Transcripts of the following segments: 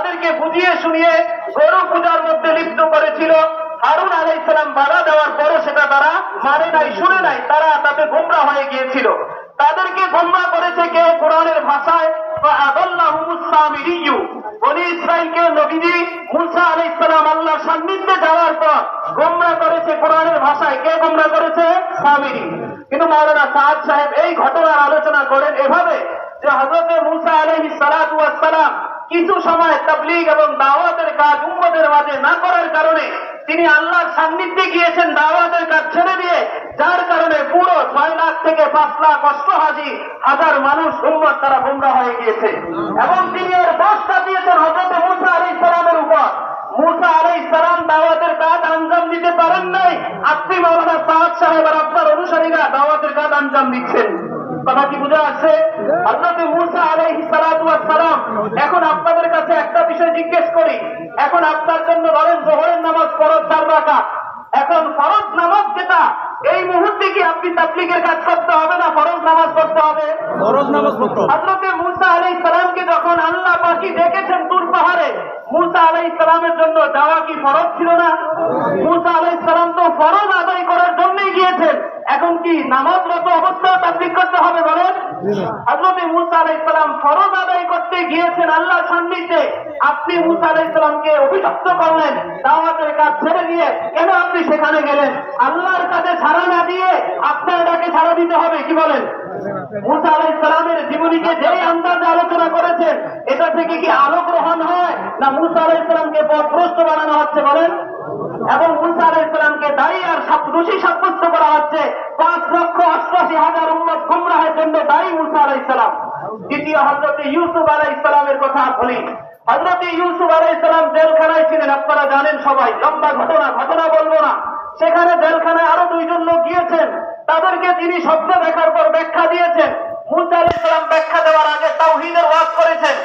তাদেরকে বুঝিয়ে শুনিয়ে গরু পূজার মধ্যে লিপ্ত করেছিল। হারুন আলাইহিস সালাম বাধা দেওয়ার পরও সেটা তারা মানে নাই, শুনে নাই, তারা তাতে গোমরা হয়ে গিয়েছিল। তাদেরকে গোমরা করেছে কে? কোরআনের ভাষায় ফাআদাল্লাহুমুস সামিরিয়্যু, বনি ইসরাইলকে নবীজি মূসা আলাইহিস সালাম আল্লাহর সান্নিধ্যে যাওয়ার পর গোমরা করেছে। কোরআনের ভাষায় কে গোমরা করেছে? সামিরি। কিন্তু মাওলানা সাদ সাহেব এই ঘটনার আলোচনা করেন এভাবে যে হযরত মূসা আলাইহিস সালাতু ওয়াস সালাম কিছু সময় তাবলীগ এবং দাওয়াতের কাজ উম্মতের মাঝে না করার কারণে তিনি আল্লাহর সান্নিধ্যে গিয়েছেন দাওয়াতের কাজ ছেড়ে দিয়ে, যার কারণে পুরো 6 লাখ থেকে 5 লাখ অষ্টআশি হাজার মানুষ উম্মত তারা গোমরা হয়ে গিয়েছে। এবং তিনি এর দোষটা দিয়েছেন হযরত মূসা আলাইহিস সালামের উপর। মূসা আলাইহিস সালাম দাওয়াতের কাজ আঞ্জাম দিতে পারেন নাই, আপনি মাওলানা সাদ সাহেব আর আপনার অনুসারীরা দাওয়াতের কাজ আঞ্জাম দিচ্ছেন। কথা কি বুঝে আসছে? হযরত মূসা আলাইহিস সালাতু ওয়াস সালাম, এখন আপনাদের কাছে একটা বিষয় জিজ্ঞেস করি, এখন আপনার জন্য ধরেন যোহরের নামাজ ফরজ 4 রাকাত, এখন ফরজ নামাজ যেটা এই মুহূর্তে কি আপনি তাবলীগের কাজ করতে হবে না ফরজ নামাজ পড়তে হবে? ফরজ নামাজ পড়তে হবে। হযরত মূসা আলাইহিস সালামকে যখন আল্লাহ পাকি ডেকেছেন তুর পাহাড়ে, মূসা আলাইহিস সালামের জন্য যাওয়া কি ফরজ ছিল না? মূসা আলাইহিস সালাম তো ফরজ আদায় করার জন্যই গিয়েছেন, এখন কি নামাজরত অবস্থায় তাবলীগ করতে হবে বলেন? হযরত মূসা আলাইহিস সালাম ফরজ আদায় করতে গিয়েছেন আল্লাহর সান্নিধ্যে, আপনি মূসা আলাইহিস সালামকে অভিশপ্ত করলেন দাওয়াতের কাজ ছেড়ে দিয়ে। কেন আপনি সেখানে গেলেন? আল্লাহর কাছে সাড়া না দিয়ে আপনার ডাকে সাড়া দিতে হবে, কি বলেন? মূসা আলাইহিস সালামের জীবনীকে যেই আন্দাজে আলোচনা করেছেন, এটা থেকে কি আলো গ্রহণ হয় না মূসা আলাইহিস সালামকে পথভ্রষ্ট বানানো হচ্ছে বলেন? এবং মূসা আলাইহিস সালামকে দায়ী আর দোষী সাব্যস্ত করা হচ্ছে। 5,88,000 উম্মত গুমরাহের জন্য দায়ী মূসা আলাইহিস সালাম। দ্বিতীয় হযরত ইউসুফ আলাইহিস সালামের কথা বলি। হযরত ইউসুফ আলাইহিস সালাম জেলখানায় ছিলেন, আপনারা জানেন সবাই, লম্বা ঘটনা বলবো না। সেখানে জেলখানায় আরো 2 জন লোক গিয়েছেন, তাদেরকে তিনি স্বপ্ন দেখার পর ব্যাখ্যা দিয়েছেন। মূসা আলাইহিস সালাম ব্যাখ্যা দেওয়ার আগে তাওহীদের ওয়াজ করেছেন।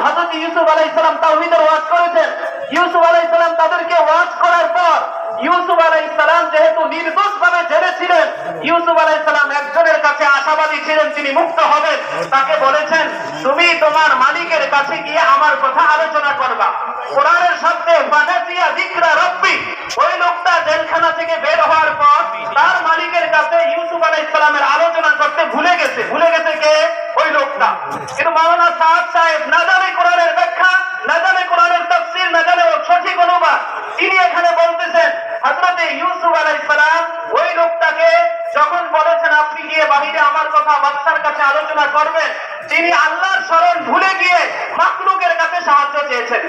হযরত ইউসুফ আলাইহিস সালাম তাওহীদের ওয়াজ করেছেন। ইউসুফ আলাইহিস সালাম তাদেরকে ওয়াজ করার পর ইউসুফ আলাইহিস সালাম যেহেতু নির্দোষভাবে জেলে ছিলেন, ইউসুফ আলাইহিস সালাম একজনের কাছে আশাবাদী ছিলেন তিনি মুক্ত হবেন। তাকে বলেছেন, তুমি তোমার মালিকের কাছে গিয়ে আমার কথা আলোচনা করবা। কোরআনের শব্দে ফানাসিয়া যিকরা রাব্বি, ওই লোকটা জেলখানা থেকে বের হওয়ার পর তার মালিকের কাছে ইউসুফ আলাইহিস সালামের আলোচনা করতে ভুলে গেছে কে? ওই লোকটা। কিন্তু মাওলানা সাদ সাহেব না জানে কোরআনের ব্যাখ্যা, না জানে কোরআনের তাফসীর, না জানে সঠিক অনুবাদ, তিনি এখানে বলতেছেন হযরত ইউসুফ আলাইহিস সালাম ওই লোকটাকে যখন বলেছেন আপনি গিয়ে বাহিরে আমার কথা বাদশার কাছে আলোচনা করবেন, তিনি আল্লাহর শরণ ভুলে গিয়ে মাখলুকের কাছে সাহায্য চেয়েছেন।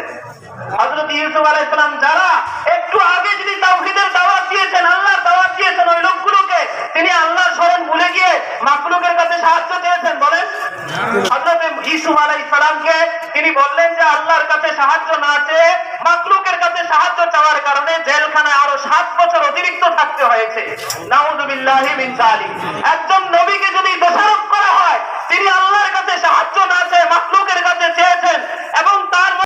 হযরত ইউসুফ আলাইহিস সালাম যারা একটু আগে যিনি তাওহীদের দাওয়াত দিয়েছেন, আল্লাহর দাওয়াত দিয়েছেন, ওই লোকগুলোকে তিনি আল্লাহর শরণ ভুলে গিয়ে মাখলুকের কাছে সাহায্য চেয়েছেন বলেন? হযরত ইউসুফ আলাইহিস সালামকে তিনি বললেন যে আল্লাহর কাছে সাহায্য না চেয়ে মাখলুকের কাছে সাহায্য চাওয়ার কারণে জেলখানায় আরো 7 বছর অতিরিক্ত থাকতে হয়েছে। নাউযুবিল্লাহি মিন যালিক। একজন নবীকে যদি দোষারোপ করা হয়, তিনি আল্লাহর